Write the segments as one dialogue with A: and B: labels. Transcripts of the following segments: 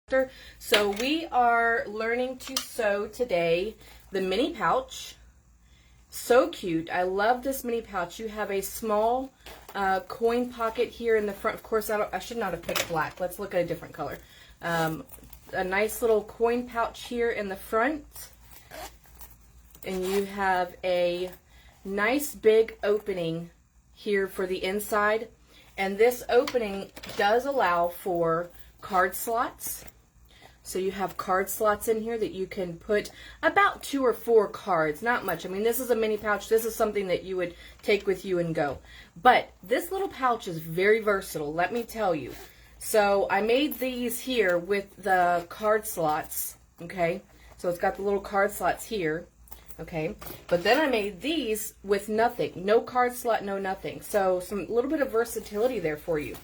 A: So we are learning to sew today the mini pouch. So cute. I love this mini pouch. You have a small coin pocket here in the front. Of course, I should not have picked black. Let's look at a different color. A nice little coin pouch here in the front. And you have a nice big opening here for the inside. And this opening does allow for card slots. So you have card slots in here that you can put about 2 or 4 cards, not much. I mean, this is a mini pouch. This is something that you would take with you and go. But this little pouch is very versatile, let me tell you. So I made these here with the card slots, okay? So it's got the little card slots here, okay? But then I made these with nothing. No card slot, no nothing. So some little bit of versatility there for you.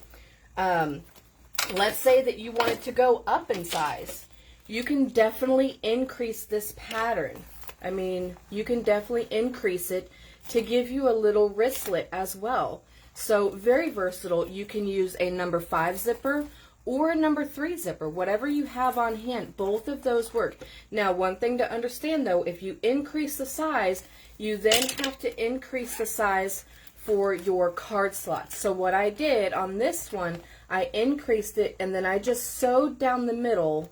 A: Let's say that you wanted to go up in size. You can definitely increase this pattern. I mean, you can definitely increase it to give you a little wristlet as well. So very versatile. You can use a number 5 zipper or a number 3 zipper, whatever you have on hand. Both of those work. Now, one thing to understand though, if you increase the size, you then have to increase the size for your card slots. So what I did on this one, I increased it and then I just sewed down the middle.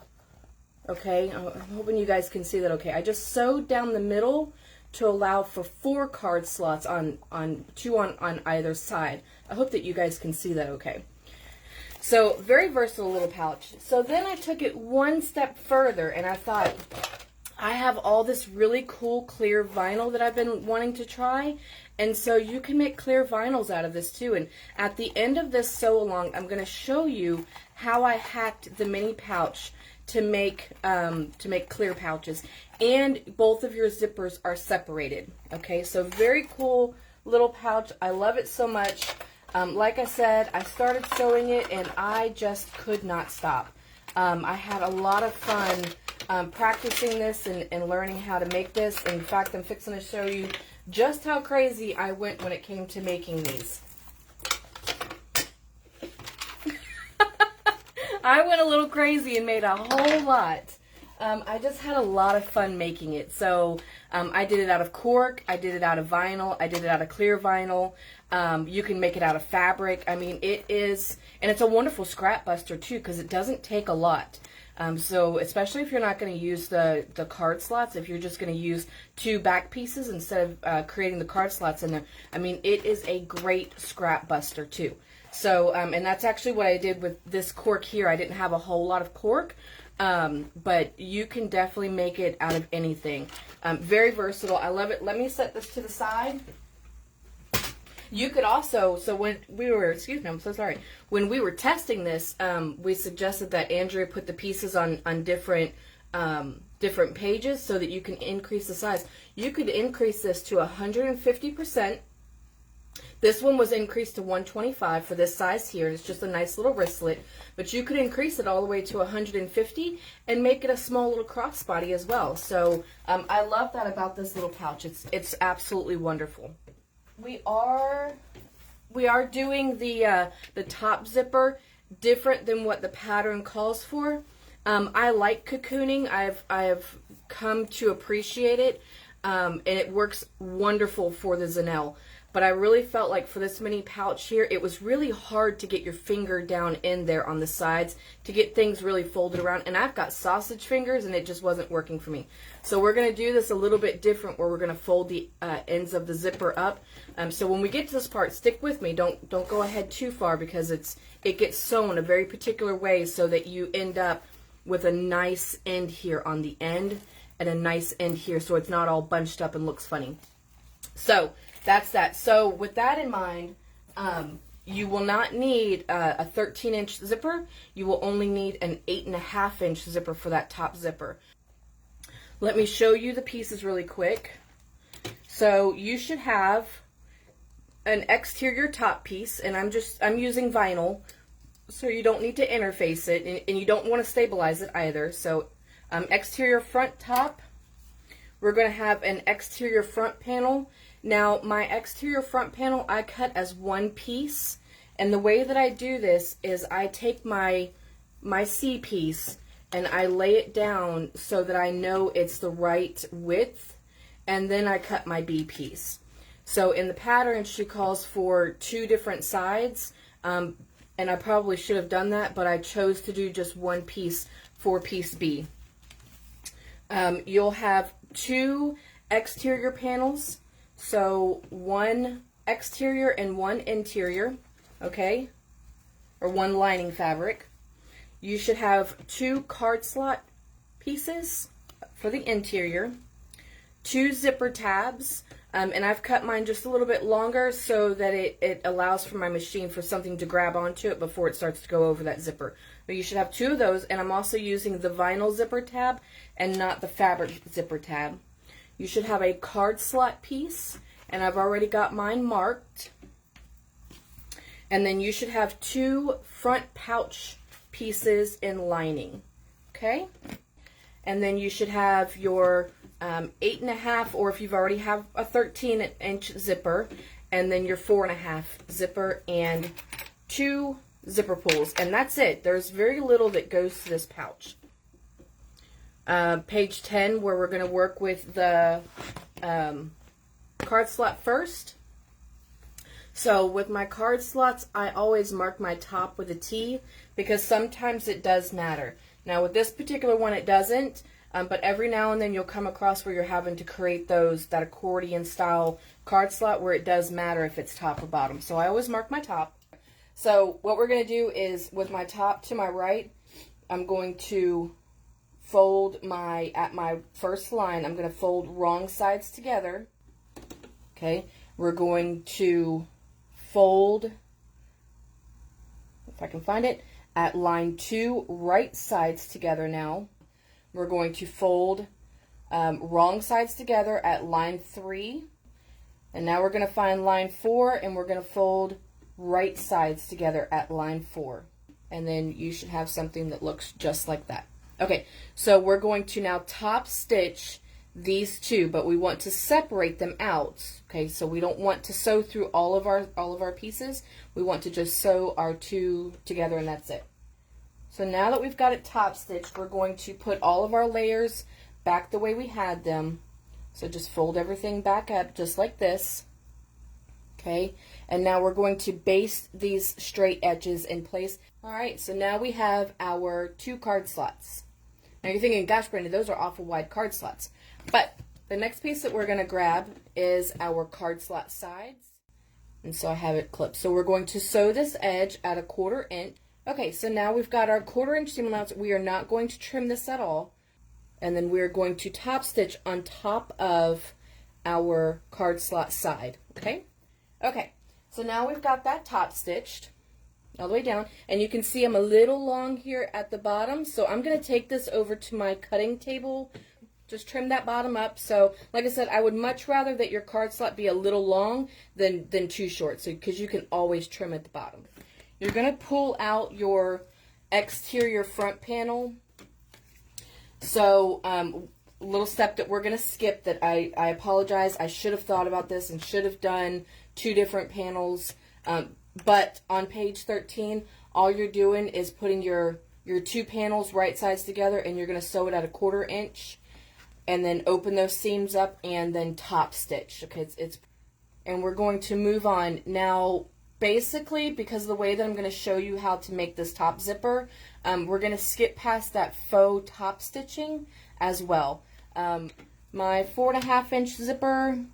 A: Okay, I'm hoping you guys can see that okay. I just sewed down the middle to allow for 4 card slots on 2 on either side. I hope that you guys can see that okay. So very versatile little pouch. So then I took it one step further and I thought, I have all this really cool clear vinyl that I've been wanting to try, and so you can make clear vinyls out of this too. And at the end of this sew along, I'm going to show you how I hacked the mini pouch to make clear pouches, and both of your zippers are separated. Okay, so very cool little pouch. I love it so much. Like I said, I started sewing it and I just could not stop. I had a lot of fun practicing this and learning how to make this. In fact, I'm fixing to show you just how crazy I went when it came to making these. I went a little crazy and made a whole lot. I just had a lot of fun making it. So I did it out of cork, I did it out of vinyl, I did it out of clear vinyl. You can make it out of fabric. I mean, it is, and it's a wonderful scrap buster too because it doesn't take a lot. So especially if you're not going to use the card slots, if you're just going to use 2 back pieces instead of creating the card slots in there, I mean, it is a great scrap buster too. So, and that's actually what I did with this cork here. I didn't have a whole lot of cork, but you can definitely make it out of anything. Very versatile. I love it. Let me set this to the side. You could also, so when we were, excuse me, I'm so sorry. When we were testing this, we suggested that Andrea put the pieces on different different pages so that you can increase the size. You could increase this to 150%. This one was increased to 125 for this size here. It's just a nice little wristlet, but you could increase it all the way to 150 and make it a small little crossbody as well. So I love that about this little pouch. It's absolutely wonderful. We are doing the top zipper different than what the pattern calls for. I like cocooning. I've come to appreciate it, and it works wonderful for the Zanelle. But I really felt like for this mini pouch here, it was really hard to get your finger down in there on the sides to get things really folded around. And I've got sausage fingers and it just wasn't working for me. So we're going to do this a little bit different where we're going to fold the ends of the zipper up. So when we get to this part, stick with me. Don't go ahead too far because it gets sewn a very particular way so that you end up with a nice end here on the end and a nice end here so it's not all bunched up and looks funny. So that's that. So with that in mind, you will not need a 13-inch zipper. You will only need an 8.5-inch zipper for that top zipper. Let me show you the pieces really quick. So you should have an exterior top piece, and I'm using vinyl, so you don't need to interface it, and you don't want to stabilize it either. So exterior front top, we're going to have an exterior front panel. Now, my exterior front panel, I cut as one piece, and the way that I do this is I take my C piece and I lay it down so that I know it's the right width, and then I cut my B piece. So in the pattern, she calls for 2 different sides, and I probably should have done that, but I chose to do just 1 piece for piece B. You'll have 2 exterior panels, so 1 exterior and 1 interior, okay, or 1 lining fabric. You should have 2 card slot pieces for the interior, 2 zipper tabs, and I've cut mine just a little bit longer so that it allows for my machine for something to grab onto it before it starts to go over that zipper. But you should have 2 of those, and I'm also using the vinyl zipper tab and not the fabric zipper tab. You should have a card slot piece, and I've already got mine marked. And then you should have 2 front pouch pieces in lining, okay? And then you should have your 8.5, or if you've already have a 13-inch zipper, and then your 4.5 zipper and 2 zipper pulls, and that's it. There's very little that goes to this pouch. Page 10, where we're going to work with the card slot first. So with my card slots, I always mark my top with a T because sometimes it does matter. Now with this particular one, it doesn't, but every now and then you'll come across where you're having to create that accordion style card slot where it does matter if it's top or bottom. So I always mark my top. So what we're going to do is with my top to my right, I'm going to fold at my first line, I'm going to fold wrong sides together. Okay, we're going to fold, if I can find it, at line 2 right sides together now. We're going to fold wrong sides together at line 3. And now we're going to find line 4, and we're going to fold right sides together at line 4. And then you should have something that looks just like that. Okay, so we're going to now top stitch these 2, but we want to separate them out. Okay, so we don't want to sew through all of our pieces. We want to just sew our 2 together, and that's it. So now that we've got it top stitched, we're going to put all of our layers back the way we had them. So just fold everything back up just like this. Okay, and now we're going to baste these straight edges in place. All right, so now we have our 2 card slots. Now you're thinking, gosh, Brenda, those are awful wide card slots. But the next piece that we're going to grab is our card slot sides. And so I have it clipped. So we're going to sew this edge at a 1/4 inch. Okay, so now we've got our 1/4 inch seam allowance. We are not going to trim this at all. And then we're going to top stitch on top of our card slot side. Okay? Okay, so now we've got that top stitched all the way down, and you can see I'm a little long here at the bottom, so I'm going to take this over to my cutting table, just trim that bottom up. So like I said, I would much rather that your card slot be a little long than too short, so because you can always trim at the bottom. You're going to pull out your exterior front panel. So a little step that we're going to skip that I apologize, I should have thought about this and should have done 2 different panels. But on page 13, all you're doing is putting your 2 panels right sides together, and you're going to sew it at a 1/4 inch, and then open those seams up and then top stitch. Okay, and we're going to move on now. Basically, because of the way that I'm going to show you how to make this top zipper, we're going to skip past that faux top stitching as well. My 4.5 inch zipper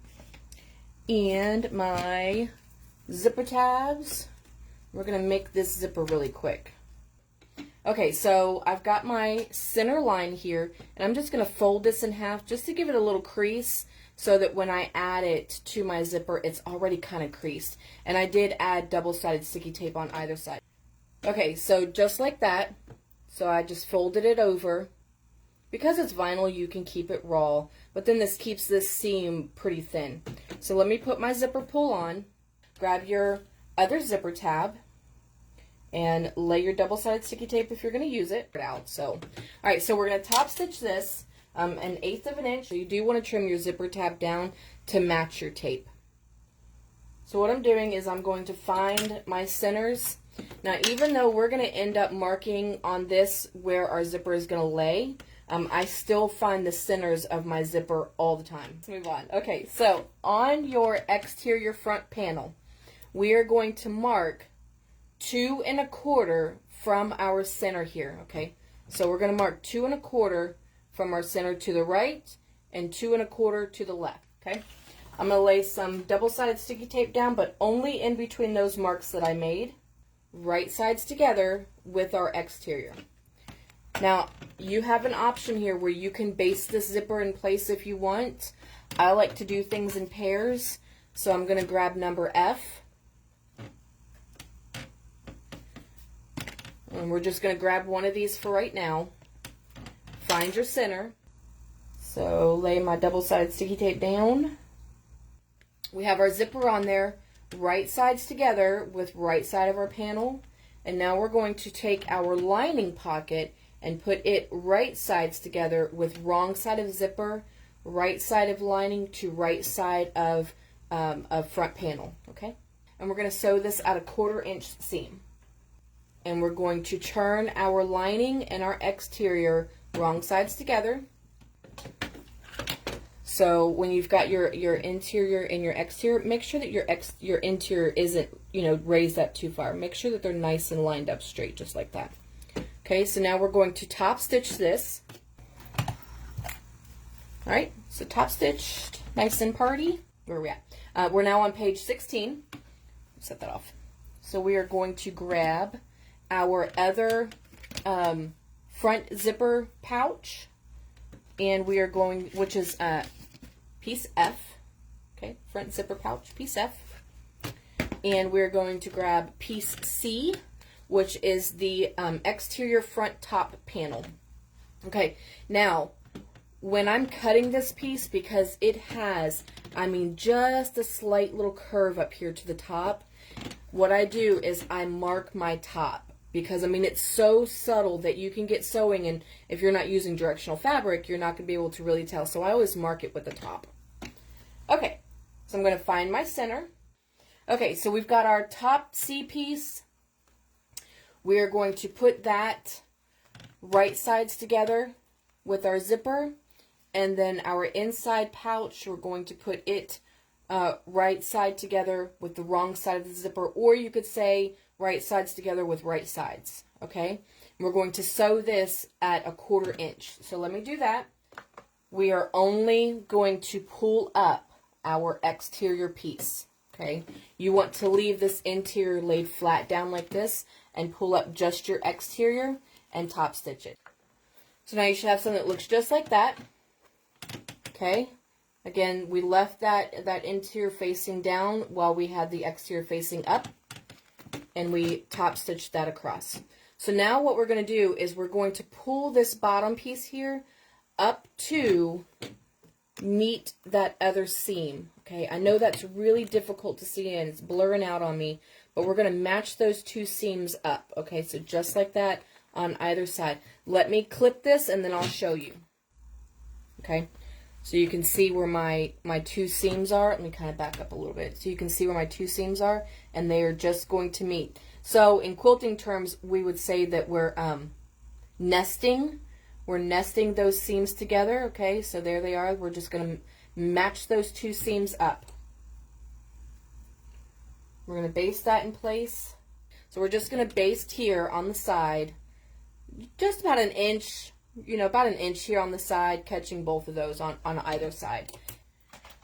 A: and my zipper tabs. We're going to make this zipper really quick. Okay, so I've got my center line here, and I'm just going to fold this in half just to give it a little crease so that when I add it to my zipper, it's already kind of creased. And I did add double-sided sticky tape on either side. Okay, so just like that. So I just folded it over. Because it's vinyl, you can keep it raw, but then this keeps this seam pretty thin. So let me put my zipper pull on. Grab your other zipper tab and lay your double-sided sticky tape if you're going to use it out. So, all right, so we're going to top stitch this 1/8 of an inch. So you do want to trim your zipper tab down to match your tape. So what I'm doing is I'm going to find my centers Now, even though we're going to end up marking on this where our zipper is going to lay, I still find the centers of my zipper all the time. Let's move on. Okay, so on your exterior front panel, we are going to mark 2 1/4 from our center here, okay? So we're going to mark 2 1/4 from our center to the right and 2 1/4 to the left, okay? I'm going to lay some double-sided sticky tape down, but only in between those marks that I made, right sides together with our exterior. Now, you have an option here where you can base this zipper in place if you want. I like to do things in pairs, so I'm going to grab number F. And we're just going to grab one of these for right now. Find your center. So lay my double-sided sticky tape down. We have our zipper on there, right sides together with right side of our panel. And now we're going to take our lining pocket and put it right sides together with wrong side of zipper, right side of lining to right side of front panel, okay? And we're going to sew this at a 1/4 inch seam. And we're going to turn our lining and our exterior wrong sides together. So when you've got your interior and your exterior, make sure that your interior isn't, raised up too far. Make sure that they're nice and lined up straight, just like that. Okay, so now we're going to top stitch this. All right, so top stitched, nice and party. Where are we at? We're now on page 16. Set that off. So we are going to grab our other front zipper pouch, and we are going, which is piece F. Okay, front zipper pouch, piece F. And we're going to grab piece C, which is the exterior front top panel. Okay, now when I'm cutting this piece, because it has, just a slight little curve up here to the top, what I do is I mark my top, because it's so subtle that you can get sewing, and if you're not using directional fabric, you're not going to be able to really tell, so I always mark it with the top. Okay, so I'm going to find my center. Okay, so we've got our top C piece. We are going to put that right sides together with our zipper, and then our inside pouch, we're going to put it right side together with the wrong side of the zipper, or you could say right sides together with right sides, okay? And we're going to sew this at a 1/4 inch. So let me do that. We are only going to pull up our exterior piece, okay? You want to leave this interior laid flat down like this and pull up just your exterior and top stitch it. So now you should have something that looks just like that, okay? Again, we left that interior facing down while we had the exterior facing up, and we top stitched that across. So now what we're going to do is we're going to pull this bottom piece here up to meet that other seam. Okay, I know that's really difficult to see and it's blurring out on me, but we're going to match those two seams up. Okay, so just like that on either side. Let me clip this and then I'll show you. Okay, so you can see where my two seams are. Let me kind of back up a little bit. So you can see where my two seams are, and they are just going to meet. So in quilting terms, we would say that we're nesting. We're nesting those seams together, okay? So there they are. We're just going to match those two seams up. We're going to baste that in place. So we're just going to baste here on the side, just about an inch, about an inch here on the side, catching both of those on either side.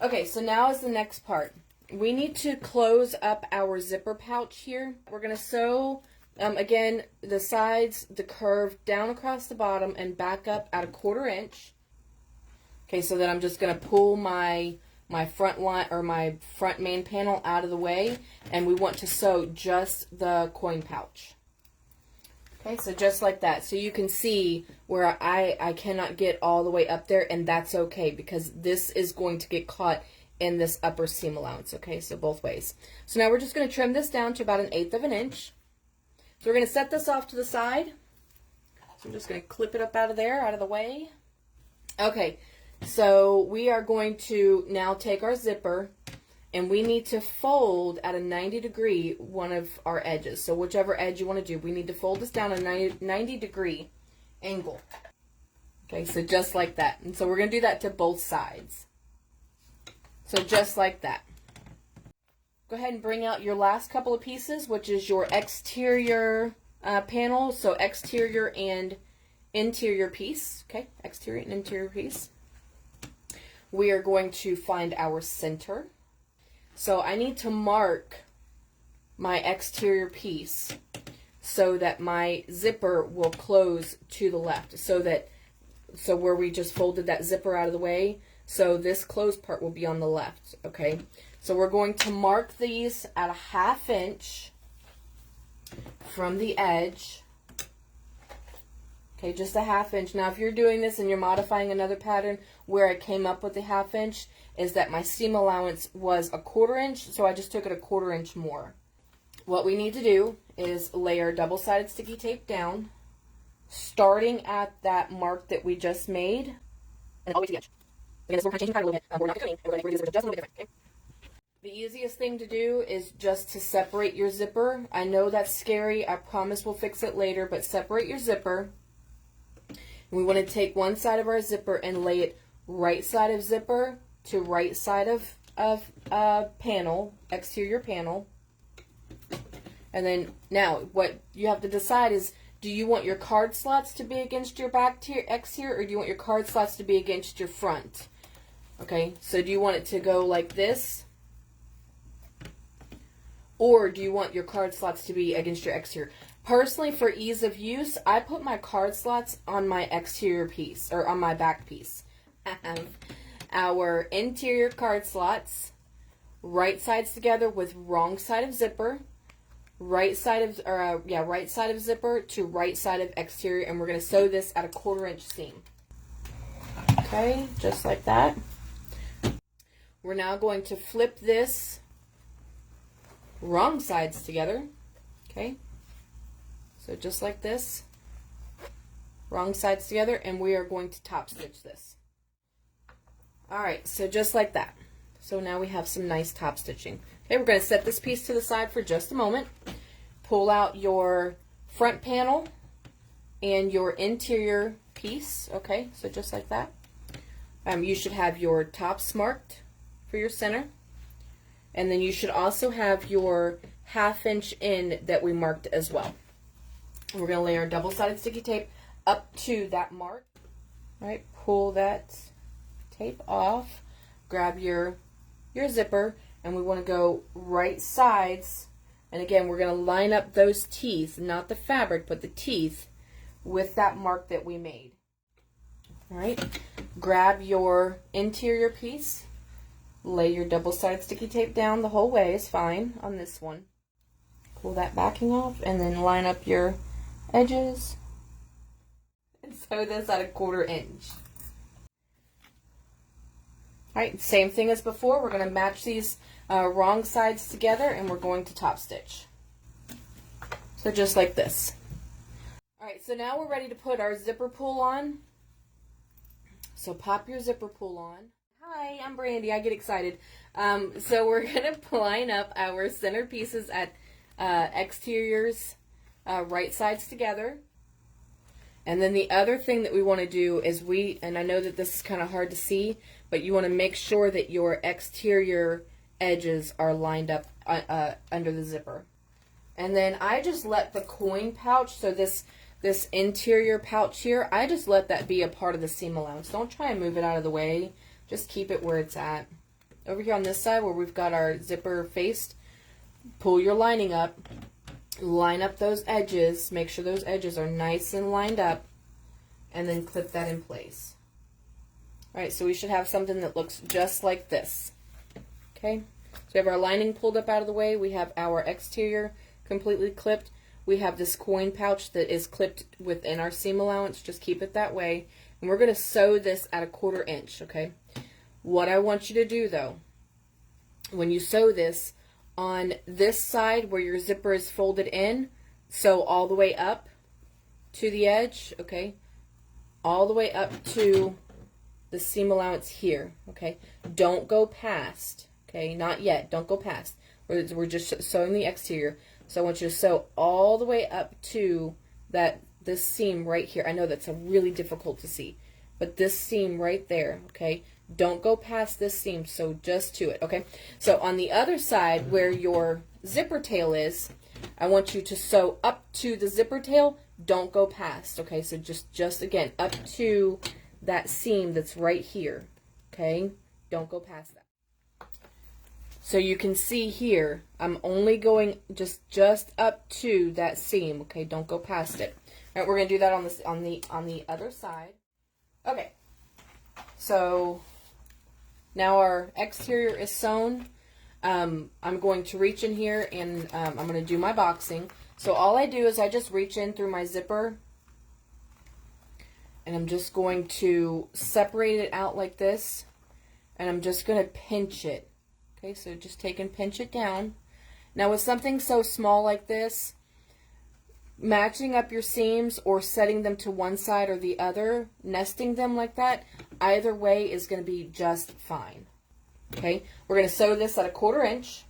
A: Okay, so now is the next part. We need to close up our zipper pouch here. We're going to sew again, the sides, the curve down across the bottom and back up at a 1/4 inch. Okay, so then I'm just going to pull my front line or my front main panel out of the way, and we want to sew just the coin pouch. Okay, so just like that. So you can see where I cannot get all the way up there, and that's okay because this is going to get caught in this upper seam allowance. Okay, so both ways. So now we're just going to trim this down to about 1/8 of an inch. So we're going to set this off to the side. So I'm just going to clip it up out of there, out of the way. Okay, so we are going to now take our zipper and we need to fold at a 90-degree one of our edges. So whichever edge you want to do, we need to fold this down at a 90-degree angle. Okay, so just like that. And so we're going to do that to both sides. So just like that. Go ahead and bring out your last couple of pieces, which is your exterior panel. So exterior and interior piece. Okay, exterior and interior piece. We are going to find our center. So I need to mark my exterior piece so that my zipper will close to the left. So where we just folded that zipper out of the way, so this closed part will be on the left, okay? So we're going to mark these at a 1/2 inch from the edge. Okay, just a 1/2 inch. Now if you're doing this and you're modifying another pattern, where I came up with the 1/2 inch is that my seam allowance was a 1/4 inch, so I just took it a 1/4 inch more. What we need to do is lay our double-sided sticky tape down, starting at that mark that we just made, and all the way to the edge. Again, this is where we're changing pattern a little bit. We're not cutting, and we're going to do this just a little bit different, okay? The easiest thing to do is just to separate your zipper. I know that's scary. I promise we'll fix it later, but separate your zipper. And we want to take one side of our zipper and lay it right side of zipper to right side of panel, exterior panel. And then now what you have to decide is, do you want your card slots to be against your back exterior, or do you want your card slots to be against your front? Okay, so do you want it to go like this? Or do you want your card slots to be against your exterior? Personally, for ease of use, I put my card slots on my exterior piece, or on my back piece. Our interior card slots, right sides together with wrong side of zipper, right side of zipper to right side of exterior, and we're going to sew this at a 1/4 inch seam. Okay, just like that. We're now going to flip this wrong sides together. Okay, so just like this, wrong sides together, and we are going to top stitch this. Alright, so just like that. So now we have some nice top stitching. Okay, we're going to set this piece to the side for just a moment. Pull out your front panel and your interior piece. Okay, so just like that. You should have your tops marked for your center. And then you should also have your 1/2 inch in that we marked as well. We're going to lay our double-sided sticky tape up to that mark. All right, pull that tape off, grab your zipper, and we want to go right sides. And again, we're going to line up those teeth, not the fabric, but the teeth, with that mark that we made. All right, grab your interior piece, lay your double-sided sticky tape down the whole way is fine on this one. Pull that backing off, and then line up your edges, and sew this at a 1/4 inch. Alright, same thing as before. We're going to match these wrong sides together, and we're going to top stitch. So just like this. Alright, so now we're ready to put our zipper pull on. So pop your zipper pull on. Hi, I'm Brandy. I get excited. So we're going to line up our center pieces at exteriors, right sides together. And then the other thing that we want to do is and I know that this is kind of hard to see, but you want to make sure that your exterior edges are lined up under the zipper. And then I just let the coin pouch, so this interior pouch here, I just let that be a part of the seam allowance. Don't try and move it out of the way. Just keep it where it's at. Over here on this side where we've got our zipper faced, pull your lining up. Line up those edges, make sure those edges are nice and lined up, and then clip that in place. Alright, so we should have something that looks just like this. Okay, so we have our lining pulled up out of the way, we have our exterior completely clipped, we have this coin pouch that is clipped within our seam allowance, just keep it that way, and we're going to sew this at a 1/4 inch, okay? What I want you to do though, when you sew this, on this side where your zipper is folded in, sew all the way up to the edge, okay? All the way up to the seam allowance here, okay? Don't go past, Okay, not yet. Don't go past. We're just sewing the exterior. So I want you to sew all the way up to this seam right here. I know that's really difficult to see, but this seam right there, okay? Don't go past this seam, sew just to it, okay? So on the other side where your zipper tail is, I want you to sew up to the zipper tail. Don't go past, okay? So just again, up to that seam that's right here, okay? Don't go past that. So you can see here, I'm only going just up to that seam, okay? Don't go past it. All right, we're gonna do that on the other side. Okay. So now our exterior is sewn. I'm going to reach in here and I'm going to do my boxing. So all I do is I just reach in through my zipper and I'm just going to separate it out like this, and I'm just going to pinch it. Okay, so just take and pinch it down. Now with something so small like this, matching up your seams or setting them to one side or the other, nesting them like that, either way is going to be just fine. Okay, we're going to sew this at 1/4 inch.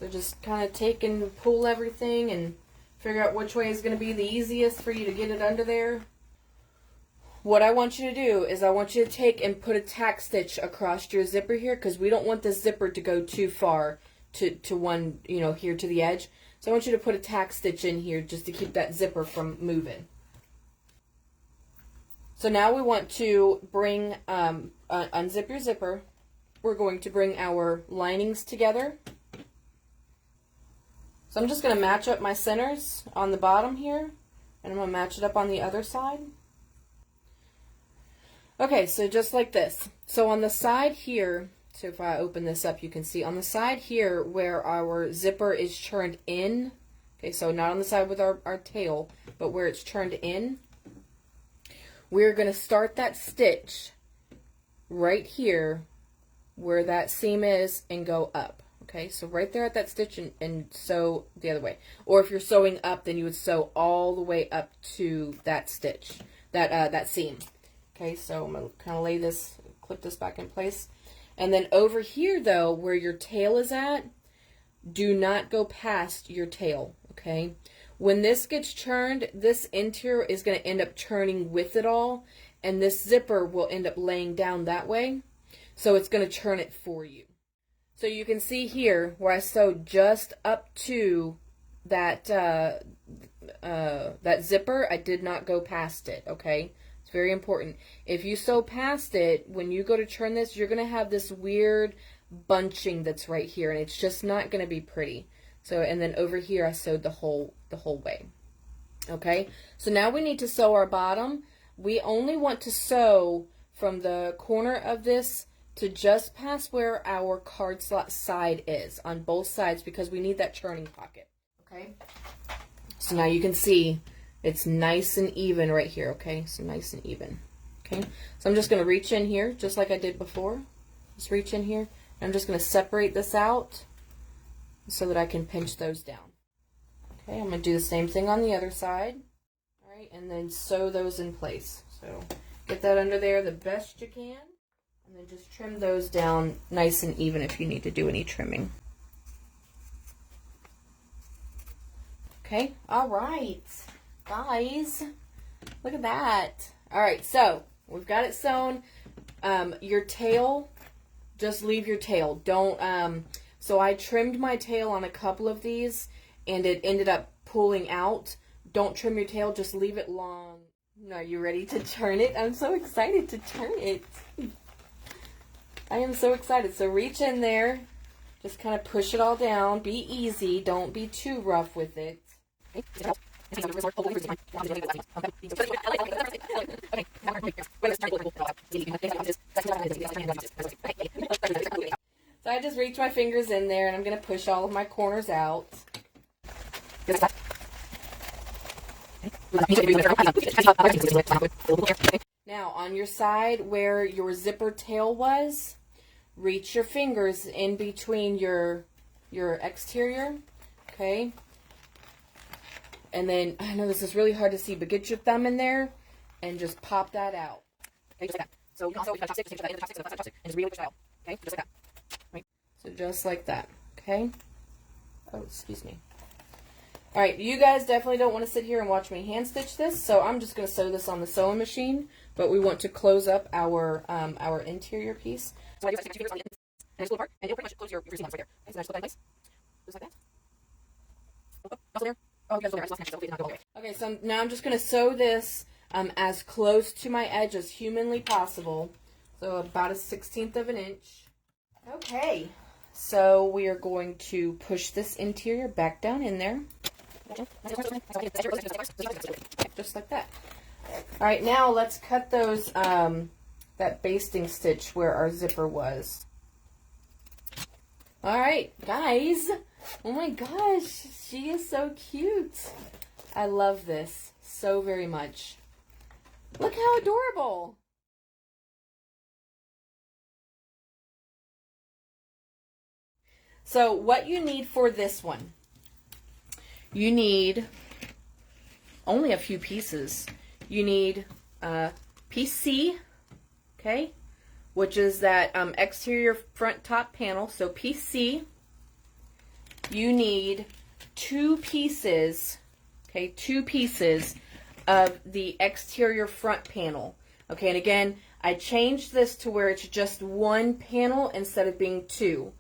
A: So just kind of take and pull everything and figure out which way is going to be the easiest for you to get it under there. What I want you to do is I want you to take and put a tack stitch across your zipper here, because we don't want the zipper to go too far to one, here to the edge. So I want you to put a tack stitch in here just to keep that zipper from moving. So now we want to bring, unzip your zipper. We're going to bring our linings together. So I'm just going to match up my centers on the bottom here, and I'm going to match it up on the other side. Okay, so just like this. So on the side here, so if I open this up, you can see on the side here where our zipper is turned in, okay, so not on the side with our tail, but where it's turned in, we're going to start that stitch right here where that seam is and go up. Okay, so right there at that stitch and sew the other way. Or if you're sewing up, then you would sew all the way up to that stitch, that seam. Okay, so I'm going to kind of clip this back in place. And then over here, though, where your tail is at, do not go past your tail, okay? When this gets turned, this interior is going to end up turning with it all, and this zipper will end up laying down that way. So it's going to turn it for you. So you can see here where I sewed just up to that, that zipper, I did not go past it, okay? It's very important. If you sew past it, when you go to turn this, you're going to have this weird bunching that's right here, and it's just not going to be pretty. So, and then over here I sewed the whole way. Okay? So now we need to sew our bottom. We only want to sew from the corner of this to just past where our card slot side is on both sides, because we need that turning pocket. Okay? So now you can see it's nice and even right here, okay? So nice and even, okay? So I'm just going to reach in here, just like I did before. Just reach in here. I'm just going to separate this out so that I can pinch those down. Okay, I'm going to do the same thing on the other side. All right, and then sew those in place. So get that under there the best you can, and then just trim those down nice and even if you need to do any trimming. Okay, all right. Guys, look at that. All right, so we've got it sewn. Your tail, just leave your tail. Don't, so I trimmed my tail on a couple of these and it ended up pulling out. Don't trim your tail, just leave it long. Are you ready to turn it? I'm so excited to turn it. I am so excited. So reach in there, just kind of push it all down. Be easy, don't be too rough with it. Okay. So I just reach my fingers in there and I'm going to push all of my corners out. Now on your side where your zipper tail was, reach your fingers in between your exterior, okay? And then, I know this is really hard to see, but get your thumb in there and just pop that out. So you can also, if you got top stitch, just take the top stitch, and just really push it out. Okay, just like that. Right. So just like that. Okay. Oh, excuse me. All right, you guys definitely don't want to sit here and watch me hand stitch this, so I'm just going to sew this on the sewing machine. But we want to close up our interior piece. So I do is I take my 2 fingers on the end and I just pull apart, and it'll pretty much close your seam right there. Okay, so I just put that in place, just like that. Oh, also there. Oh, you guys still there. I just lost connection, so hopefully it's not going all the way. Okay, so now I'm just going to sew this as close to my edge as humanly possible. So about 1/16 of an inch. Okay, so we are going to push this interior back down in there. Just like that. All right, now let's cut those that basting stitch where our zipper was. All right, guys. Oh my gosh, she is so cute. I love this so very much. Look how adorable. So what you need for this one, you need only a few pieces. You need piece C, okay, which is that exterior front top panel. So piece C. You need 2 pieces, okay, 2 pieces of the exterior front panel. Okay, and again, I changed this to where it's just 1 panel instead of being 2.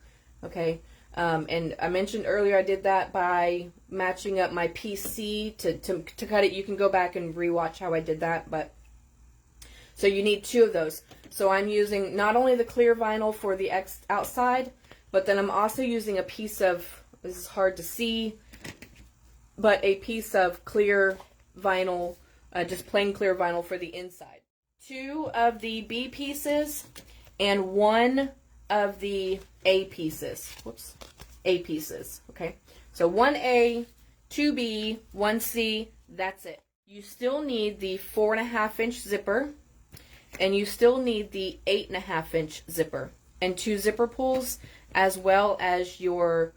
A: Okay, and I mentioned earlier I did that by matching up my piece C to cut it. You can go back and rewatch how I did that, but so you need 2 of those. So I'm using not only the clear vinyl for the outside, but then I'm also using a piece of, this is hard to see, but a piece of clear vinyl, just plain clear vinyl for the inside. 2 of the B pieces and 1 of the A pieces. Whoops. A pieces. Okay. So 1A, 2B, 1C, that's it. You still need the 4.5-inch zipper, and you still need the 8.5-inch zipper, and 2 zipper pulls, as well as your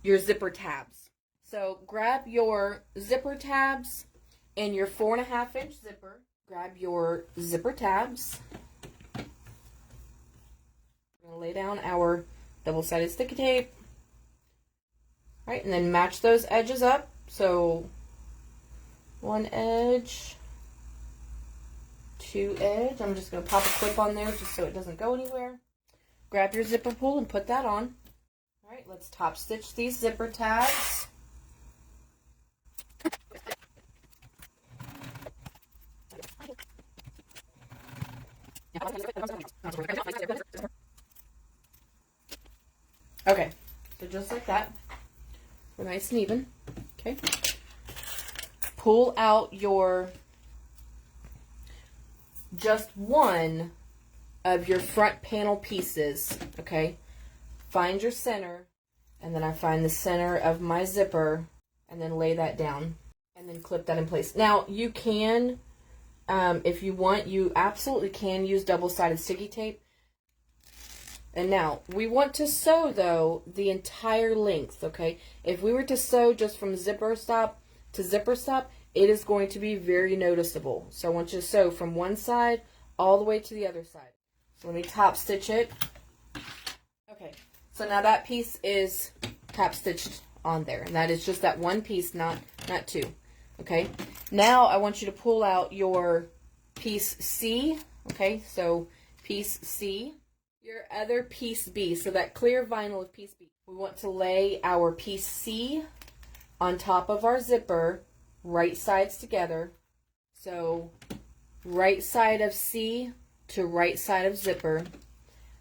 A: zipper tabs. So grab your zipper tabs and your 4.5-inch zipper. Grab your zipper tabs. We're going to lay down our double-sided sticky tape. All right, and then match those edges up. So 1 edge, 2 edge. I'm just going to pop a clip on there just so it doesn't go anywhere. Grab your zipper pull and put that on. All right, let's top stitch these zipper tabs. Okay, so just like that. We're nice and even. Okay. Pull out your just 1 of your front panel pieces. Okay. Find your center, and then I find the center of my zipper, and then lay that down, and then clip that in place. Now you can, if you want, you absolutely can use double-sided sticky tape. And now, we want to sew, though, the entire length, okay? If we were to sew just from zipper stop to zipper stop, it is going to be very noticeable. So I want you to sew from one side all the way to the other side. So let me top stitch it. Okay, so now that piece is top stitched on there. And that is just that one piece, not 2. Okay, now I want you to pull out your piece C. Okay, so piece C. Your other piece B, so that clear vinyl of piece B. We want to lay our piece C on top of our zipper, right sides together. So right side of C to right side of zipper.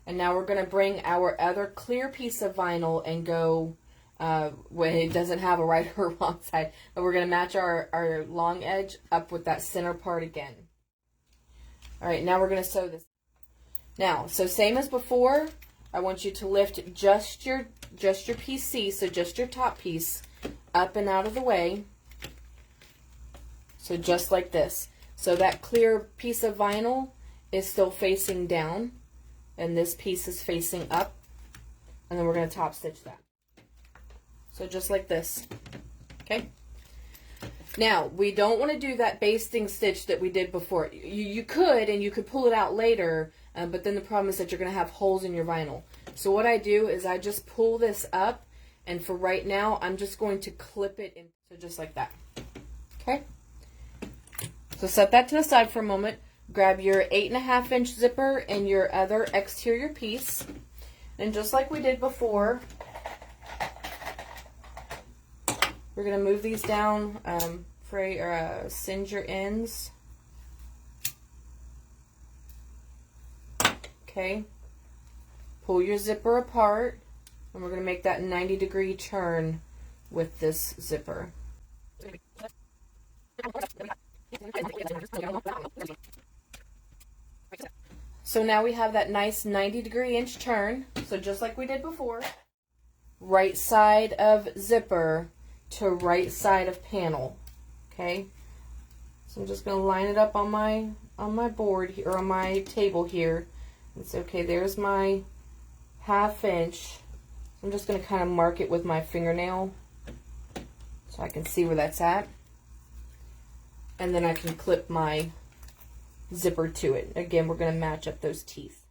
A: And now we're going to bring our other clear piece of vinyl and go, when it doesn't have a right or wrong side, but we're going to match our long edge up with that center part again. All right, now we're going to sew this. Now, so same as before, I want you to lift just your piece C, so just your top piece, up and out of the way. So just like this. So that clear piece of vinyl is still facing down, and this piece is facing up, and then we're going to top stitch that. So just like this. Okay? Now, we don't want to do that basting stitch that we did before. You could, and you could pull it out later, but then the problem is that you're going to have holes in your vinyl. So what I do is I just pull this up, and for right now, I'm just going to clip it in, so just like that. Okay? So set that to the side for a moment. Grab your 8.5 inch zipper and your other exterior piece, and just like we did before, we're going to move these down, singe your ends. Okay. Pull your zipper apart, and we're going to make that 90-degree turn with this zipper. So now we have that nice 90-degree inch turn. So just like we did before, right side of zipper to right side of panel. Okay, so I'm just going to line it up on my board here, or on my table here. It's okay. There's my 1/2 inch. I'm just going to kind of mark it with my fingernail so I can see where that's at, and then I can clip my zipper to it. Again, we're going to match up those teeth.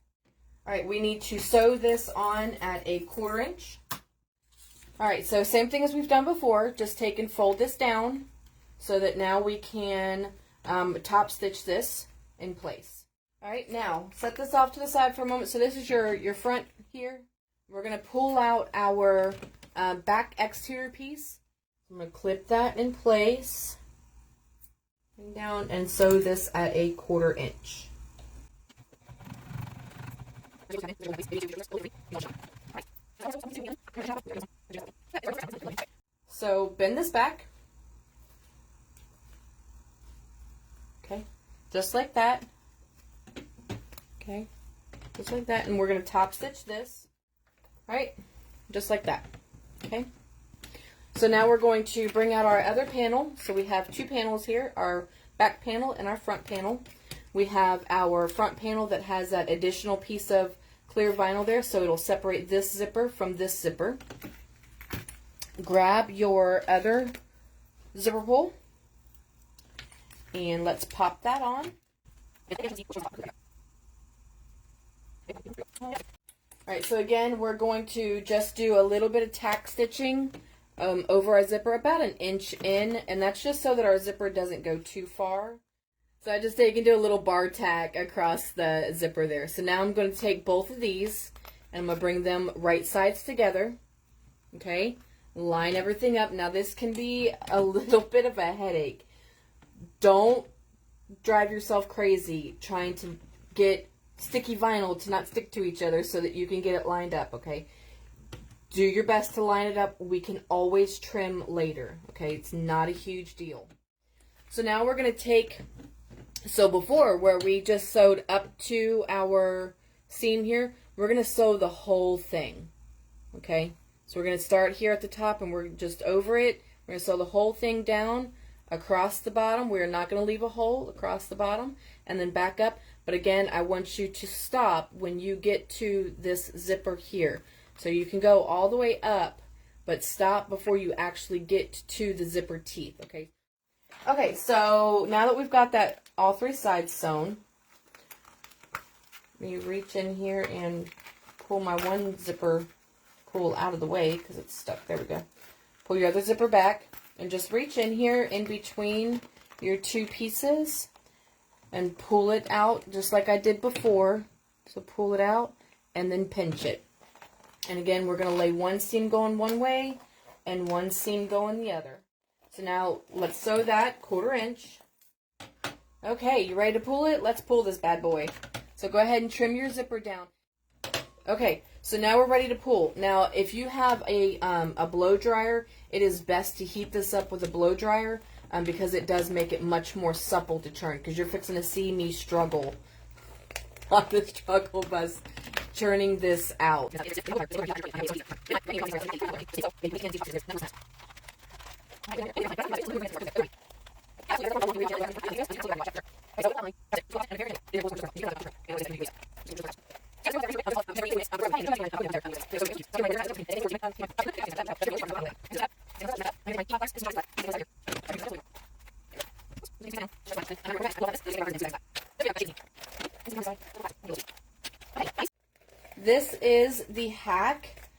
A: All right, we need to sew this on at a 1/4 inch. All right, so same thing as we've done before, just take and fold this down so that now we can top stitch this in place. All right, now set this off to the side for a moment. So this is your front here. We're going to pull out our back exterior piece. I'm going to clip that in place, bring down, and sew this at a 1/4 inch. So bend this back. Okay, just like that. Okay, just like that, and we're going to top stitch this. All right, just like that. Okay, so now we're going to bring out our other panel. So we have 2 panels here, our back panel and our front panel. We have our front panel that has that additional piece of clear vinyl there, so it'll separate this zipper from this zipper. Grab your other zipper pull, and let's pop that on. Alright, so again, we're going to just do a little bit of tack stitching over our zipper, about 1 inch in, and that's just so that our zipper doesn't go too far. So I just take and do a little bar tack across the zipper there. So now I'm going to take both of these, and I'm going to bring them right sides together. Okay, line everything up. Now this can be a little bit of a headache. Don't drive yourself crazy trying to get sticky vinyl to not stick to each other so that you can get it lined up, okay? Do your best to line it up. We can always trim later, okay? It's not a huge deal. So now we're going to take, so before where we just sewed up to our seam here, we're going to sew the whole thing, okay? So we're going to start here at the top, and we're just over it. We're going to sew the whole thing down across the bottom. We're not going to leave a hole across the bottom, and then back up. But again, I want you to stop when you get to this zipper here. So you can go all the way up, but stop before you actually get to the zipper teeth, okay? Okay, so now that we've got that all 3 sides sewn, let me reach in here and pull my one zipper pull out of the way because it's stuck. There we go. Pull your other zipper back and just reach in here in between your 2 pieces and pull it out just like I did before. So pull it out and then pinch it. And again, we're going to lay one seam going one way and one seam going the other. So now let's sew that 1/4 inch. Okay, you ready to pull it? Let's pull this bad boy. So go ahead and trim your zipper down. Okay, so now we're ready to pull. Now, if you have a blow dryer, it is best to heat this up with a blow dryer because it does make it much more supple to turn, because you're fixing to see me struggle on the struggle bus churning this out. is the hack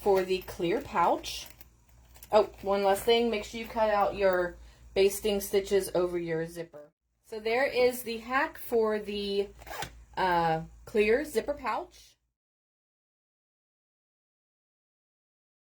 A: for the clear pouch. Oh, one last thing. Make sure you cut out your basting stitches over your zipper. So there is the hack for the clear zipper pouch.